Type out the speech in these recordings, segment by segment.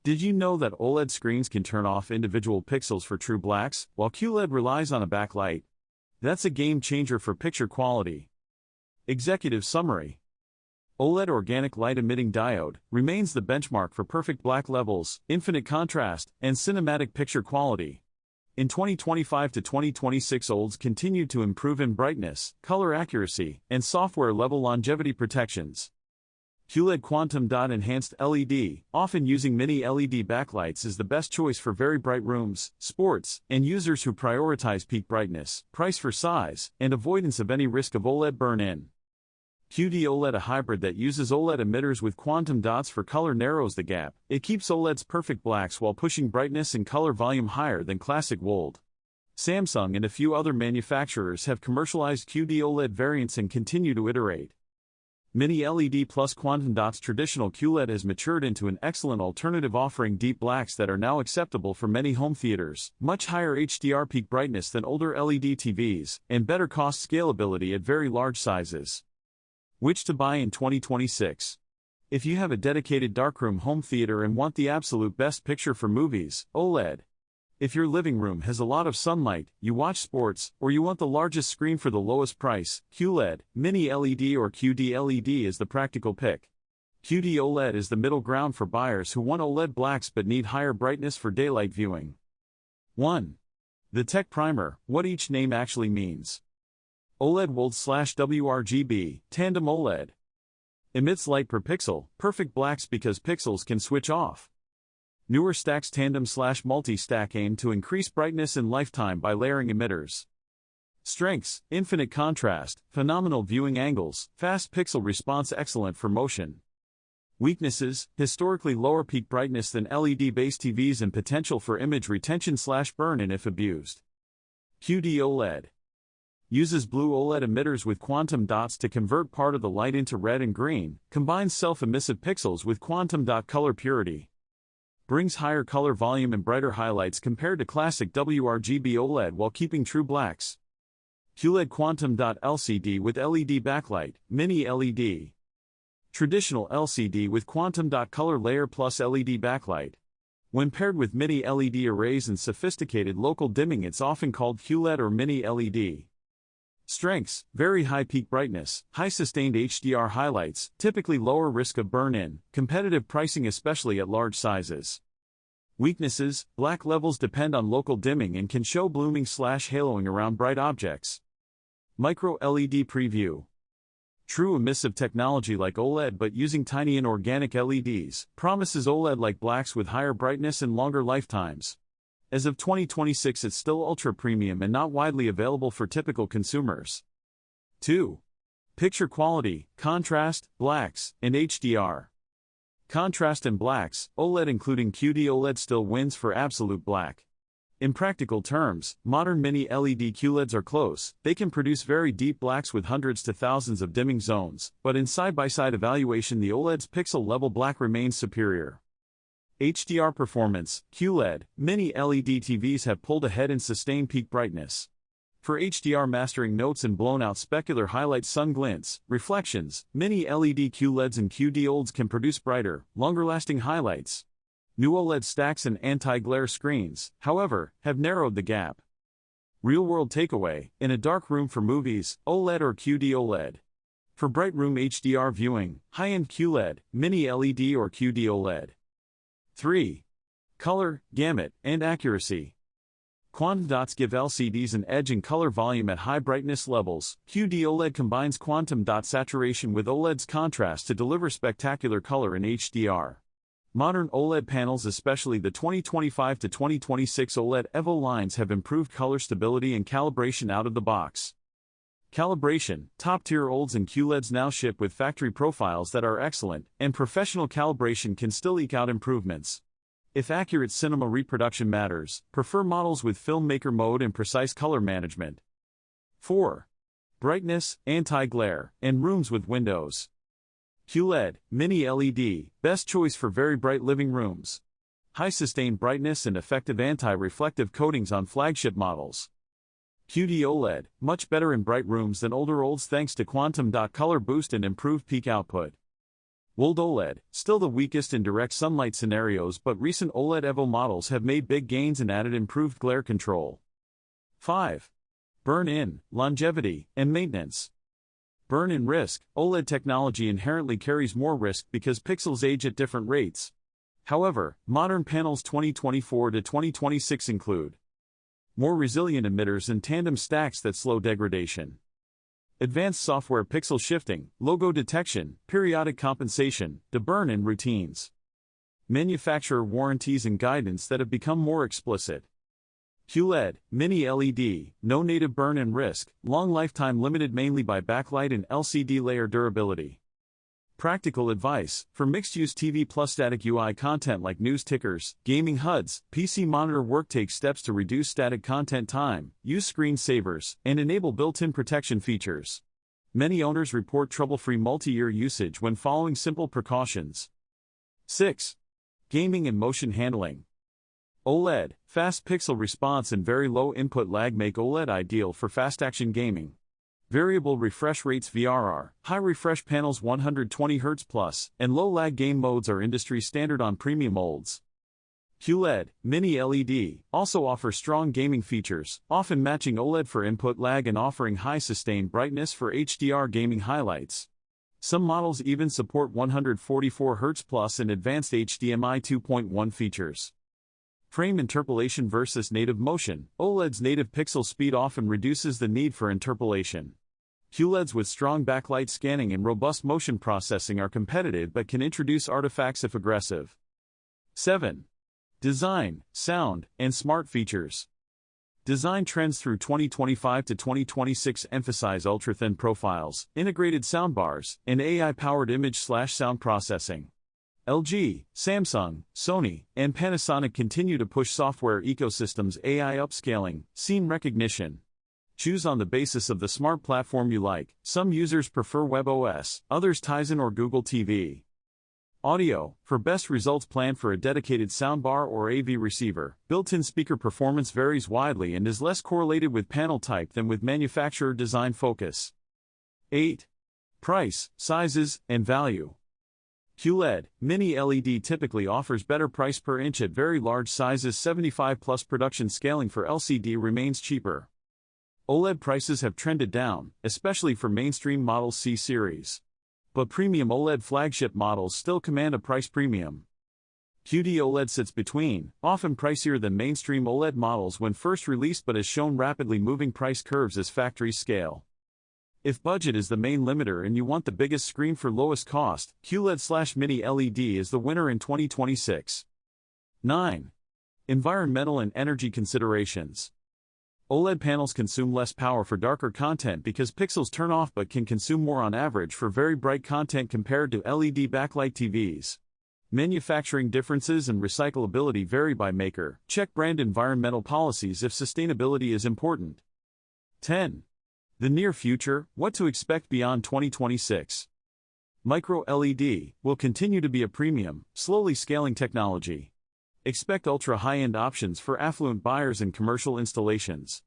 Did you know that OLED screens can turn off individual pixels for true blacks, while QLED relies on a backlight? That's a game changer for picture quality. Executive Summary: OLED organic light-emitting diode remains the benchmark for perfect black levels, infinite contrast, and cinematic picture quality. In 2025 to 2026, OLEDs continued to improve in brightness, color accuracy, and software-level longevity protections. QLED Quantum Dot Enhanced LED, often using mini LED backlights, is the best choice for very bright rooms, sports, and users who prioritize peak brightness, price for size, and avoidance of any risk of OLED burn-in. qd-oled, a hybrid that uses OLED emitters with quantum dots for color, narrows the gap. It keeps OLED's perfect blacks while pushing brightness and color volume higher than classic QLED. Samsung and a few other manufacturers have commercialized qd-oled variants and continue to iterate. Mini LED plus quantum dots. Traditional QLED has matured into an excellent alternative, offering deep blacks that are now acceptable for many home theaters, much higher HDR peak brightness than older LED TVs, and better cost scalability at very large sizes. Which to buy in 2026? If you have a dedicated darkroom home theater and want the absolute best picture for movies, OLED. If your living room has a lot of sunlight, you watch sports, or you want the largest screen for the lowest price, QLED, Mini LED or qd-oled is the practical pick. qd-oled is the middle ground for buyers who want OLED blacks but need higher brightness for daylight viewing. 1. The Tech Primer: what each name actually means. OLED WOLED/WRGB, Tandem OLED. Emits light per pixel, perfect blacks because pixels can switch off. Newer stacks: tandem/multi-stack, aim to increase brightness and lifetime by layering emitters. Strengths: infinite contrast, phenomenal viewing angles, fast pixel response, excellent for motion. Weaknesses: historically lower peak brightness than LED-based TVs and potential for image retention/burn-in if abused. qd-oled uses blue OLED emitters with quantum dots to convert part of the light into red and green, combines self-emissive pixels with quantum dot color purity. Brings higher color volume and brighter highlights compared to classic WRGB OLED while keeping true blacks. QLED Quantum Dot LCD with LED backlight, Mini LED. Traditional LCD with quantum dot color layer plus LED backlight. When paired with Mini LED arrays and sophisticated local dimming, it's often called QLED or Mini LED. Strengths: very high peak brightness, high sustained HDR highlights, typically lower risk of burn-in, competitive pricing especially at large sizes. Weaknesses: black levels depend on local dimming and can show blooming/haloing around bright objects. Micro LED preview: true emissive technology like OLED but using tiny inorganic LEDs, promises OLED-like blacks with higher brightness and longer lifetimes. As of 2026, it's still ultra-premium and not widely available for typical consumers. 2. Picture quality, contrast, blacks, and HDR. Contrast and blacks, OLED including qd-oled still wins for absolute black. In practical terms, modern mini LED QLEDs are close. They can produce very deep blacks with hundreds to thousands of dimming zones, but in side-by-side evaluation the OLED's pixel-level black remains superior. HDR performance: QLED, Mini LED TVs have pulled ahead in sustained peak brightness. For HDR mastering notes and blown-out specular highlights, sun glints, reflections, Mini LED QLEDs and qd-oleds can produce brighter, longer-lasting highlights. New OLED stacks and anti-glare screens, however, have narrowed the gap. Real-world takeaway: in a dark room for movies, OLED or qd-oled. For bright room HDR viewing, high-end QLED, Mini LED or qd-oled. 3. Color, gamut, and accuracy. Quantum dots give LCDs an edge in color volume at high brightness levels. qd-oled combines quantum dot saturation with OLED's contrast to deliver spectacular color in HDR. Modern OLED panels, especially the 2025 to 2026 OLED EVO lines, have improved color stability and calibration out of the box. Calibration: top-tier OLEDs and QLEDs now ship with factory profiles that are excellent, and professional calibration can still eke out improvements. If accurate cinema reproduction matters, prefer models with filmmaker mode and precise color management. 4. Brightness, anti-glare, and rooms with windows. QLED, Mini LED, best choice for very bright living rooms. High sustained brightness and effective anti-reflective coatings on flagship models. qd-oled, much better in bright rooms than older OLEDs thanks to quantum dot color boost and improved peak output. OLED, still the weakest in direct sunlight scenarios, but recent OLED Evo models have made big gains and added improved glare control. 5. Burn-in, longevity, and maintenance. Burn-in risk. OLED technology inherently carries more risk because pixels age at different rates. However, modern panels 2024 to 2026 include more resilient emitters and tandem stacks that slow degradation, advanced software pixel shifting, logo detection, periodic compensation, deburn-in routines, manufacturer warranties and guidance that have become more explicit. QLED, Mini LED, no native burn-in risk, long lifetime limited mainly by backlight and LCD layer durability. Practical advice: for mixed-use TV plus static UI content like news tickers, gaming HUDs, PC monitor work, take steps to reduce static content time, use screen savers, and enable built-in protection features. Many owners report trouble-free multi-year usage when following simple precautions. 6. Gaming and motion handling. OLED, fast pixel response and very low input lag make OLED ideal for fast-action gaming. Variable refresh rates VRR, high refresh panels 120Hz plus, and low lag game modes are industry standard on premium OLEDs. QLED, Mini LED, also offers strong gaming features, often matching OLED for input lag and offering high sustained brightness for HDR gaming highlights. Some models even support 144Hz plus and advanced HDMI 2.1 features. Frame interpolation versus native motion. OLED's native pixel speed often reduces the need for interpolation. QLEDs with strong backlight scanning and robust motion processing are competitive but can introduce artifacts if aggressive. 7. Design, sound, and smart features. Design trends through 2025 to 2026 emphasize ultra-thin profiles, integrated soundbars, and AI-powered image/sound processing. LG, Samsung, Sony, and Panasonic continue to push software ecosystems, AI upscaling, scene recognition. Choose on the basis of the smart platform you like. Some users prefer WebOS, others Tizen or Google TV. Audio, for best results plan for a dedicated soundbar or AV receiver. Built-in speaker performance varies widely and is less correlated with panel type than with manufacturer design focus. 8. Price, sizes, and value. QLED, Mini LED typically offers better price per inch at very large sizes. 75 plus production scaling for LCD remains cheaper. OLED prices have trended down, especially for mainstream models C series. But premium OLED flagship models still command a price premium. qd-oled sits between, often pricier than mainstream OLED models when first released but has shown rapidly moving price curves as factories scale. If budget is the main limiter and you want the biggest screen for lowest cost, QLED/Mini LED is the winner in 2026. 9. Environmental and energy considerations. OLED panels consume less power for darker content because pixels turn off but can consume more on average for very bright content compared to LED backlight TVs. Manufacturing differences and recyclability vary by maker. Check brand environmental policies if sustainability is important. 10. The near future, what to expect beyond 2026. Micro LED will continue to be a premium, slowly scaling technology. Expect ultra-high-end options for affluent buyers and commercial installations.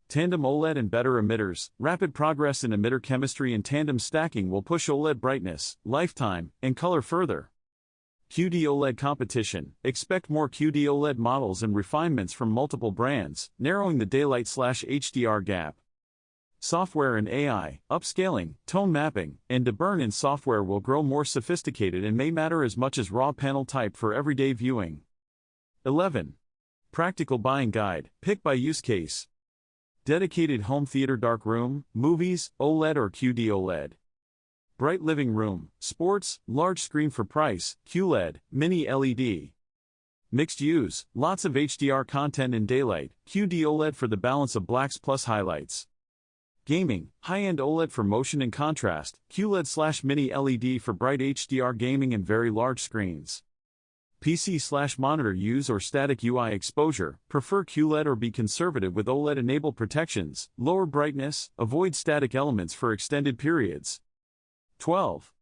Tandem OLED and better emitters. Rapid progress in emitter chemistry and tandem stacking will push OLED brightness, lifetime, and color further. QD-OLED competition. Expect more QD-OLED models and refinements from multiple brands, narrowing the daylight/HDR gap. Software and AI, upscaling, tone mapping, and deburn-in software will grow more sophisticated and may matter as much as raw panel type for everyday viewing. 11. Practical buying guide, pick by use case. Dedicated home theater, dark room, movies, OLED or qd-oled. Bright living room, sports, large screen for price, QLED, Mini LED. Mixed use, lots of HDR content in daylight, qd-oled for the balance of blacks plus highlights. Gaming, high-end OLED for motion and contrast, QLED/Mini LED for bright HDR gaming and very large screens. PC/monitor use or static UI exposure, prefer QLED or be conservative with OLED enable protections, lower brightness, avoid static elements for extended periods. 12.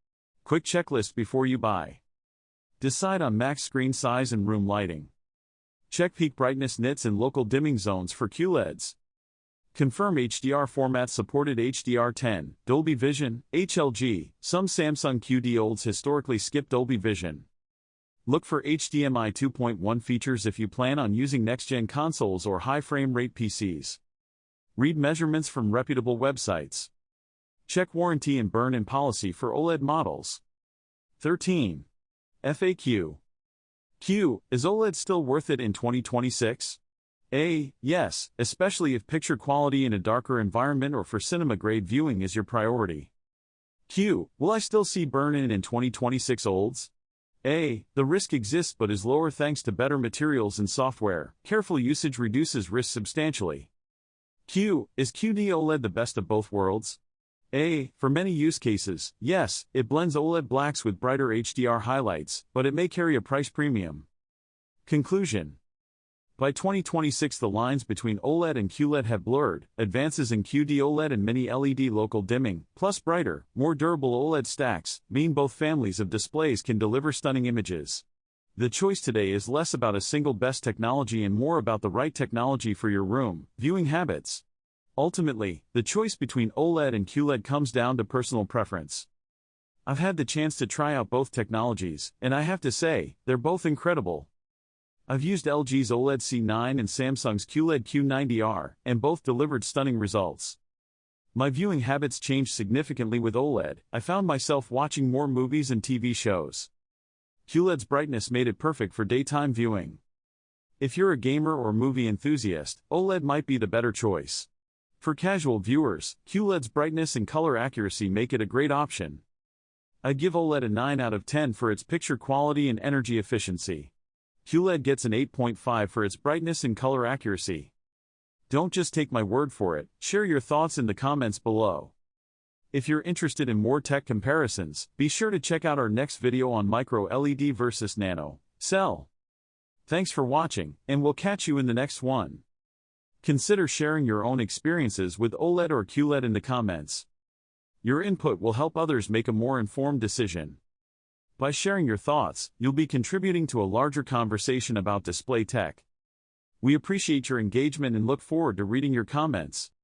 Quick checklist before you buy. Decide on max screen size and room lighting. Check peak brightness nits and local dimming zones for QLEDs. Confirm HDR format supported HDR10, Dolby Vision, HLG. Some Samsung QD-oleds historically skip Dolby Vision. Look for HDMI 2.1 features if you plan on using next-gen consoles or high frame rate PCs. Read measurements from reputable websites. Check warranty and burn-in policy for OLED models. 13. FAQ. Q. Is OLED still worth it in 2026? A. Yes, especially if picture quality in a darker environment or for cinema-grade viewing is your priority. Q. Will I still see burn-in 2026 olds? A. The risk exists but is lower thanks to better materials and software. Careful usage reduces risk substantially. Q. Is qd-oled the best of both worlds? A. For many use cases, yes, it blends OLED blacks with brighter HDR highlights, but it may carry a price premium. Conclusion. By 2026 the lines between OLED and QLED have blurred. Advances in qd-oled and mini-LED local dimming, plus brighter, more durable OLED stacks, mean both families of displays can deliver stunning images. The choice today is less about a single best technology and more about the right technology for your room, viewing habits. Ultimately, the choice between OLED and QLED comes down to personal preference. I've had the chance to try out both technologies, and I have to say, they're both incredible. I've used LG's OLED C9 and Samsung's QLED Q90R, and both delivered stunning results. My viewing habits changed significantly with OLED. I found myself watching more movies and TV shows. QLED's brightness made it perfect for daytime viewing. If you're a gamer or movie enthusiast, OLED might be the better choice. For casual viewers, QLED's brightness and color accuracy make it a great option. I'd give OLED a 9 out of 10 for its picture quality and energy efficiency. QLED gets an 8.5 for its brightness and color accuracy. Don't just take my word for it, share your thoughts in the comments below. If you're interested in more tech comparisons, be sure to check out our next video on micro LED versus nano cell. Thanks for watching, and we'll catch you in the next one. Consider sharing your own experiences with OLED or QLED in the comments. Your input will help others make a more informed decision. By sharing your thoughts, you'll be contributing to a larger conversation about display tech. We appreciate your engagement and look forward to reading your comments.